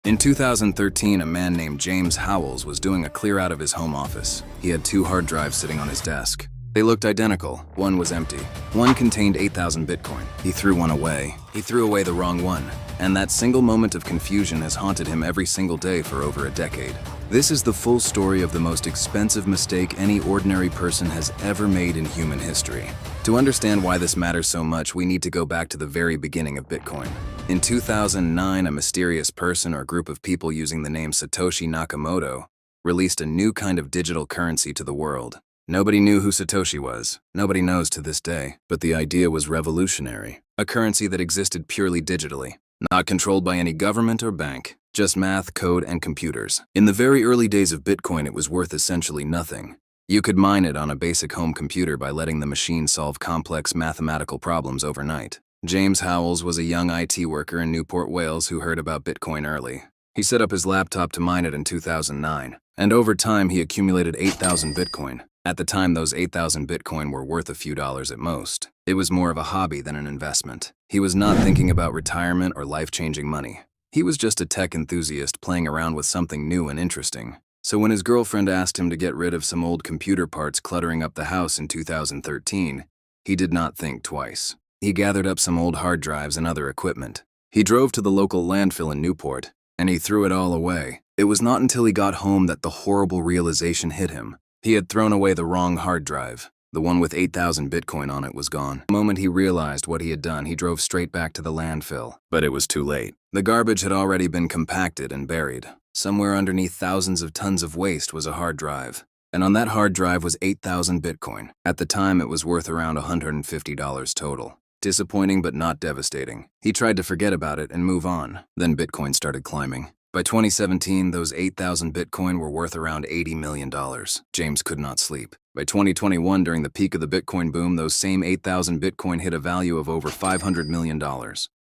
In 2013, a man named James Howells was doing a clear out of his home office. He had two hard drives sitting on his desk. They looked identical. One was empty. One contained 8,000 Bitcoin. He threw one away. He threw away the wrong one. And that single moment of confusion has haunted him every single day for over a decade. This is the full story of the most expensive mistake any ordinary person has ever made in human history. To understand why this matters so much, we need to go back to the very beginning of Bitcoin. In 2009, a mysterious person or group of people using the name Satoshi Nakamoto released a new kind of digital currency to the world. Nobody knew who Satoshi was. Nobody knows to this day. But the idea was revolutionary. A currency that existed purely digitally, not controlled by any government or bank, just math, code, and computers. In the very early days of Bitcoin, it was worth essentially nothing. You could mine it on a basic home computer by letting the machine solve complex mathematical problems overnight. James Howells was a young IT worker in Newport, Wales who heard about Bitcoin early. He set up his laptop to mine it in 2009, and over time he accumulated 8,000 Bitcoin. At the time, those 8,000 Bitcoin were worth a few dollars at most. It was more of a hobby than an investment. He was not thinking about retirement or life-changing money. He was just a tech enthusiast playing around with something new and interesting. So when his girlfriend asked him to get rid of some old computer parts cluttering up the house in 2013, he did not think twice. He gathered up some old hard drives and other equipment. He drove to the local landfill in Newport, and he threw it all away. It was not until he got home that the horrible realization hit him. He had thrown away the wrong hard drive. The one with 8,000 Bitcoin on it was gone. The moment he realized what he had done, he drove straight back to the landfill. But it was too late. The garbage had already been compacted and buried. Somewhere underneath thousands of tons of waste was a hard drive. And on that hard drive was 8,000 Bitcoin. At the time, it was worth around $150 total. Disappointing but not devastating. He tried to forget about it and move on. Then Bitcoin started climbing. By 2017, those 8,000 Bitcoin were worth around $80 million. James could not sleep. By 2021, during the peak of the Bitcoin boom, those same 8,000 Bitcoin hit a value of over $500 million.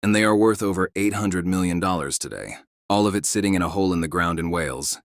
And they are worth over $800 million today. All of it sitting in a hole in the ground in Wales.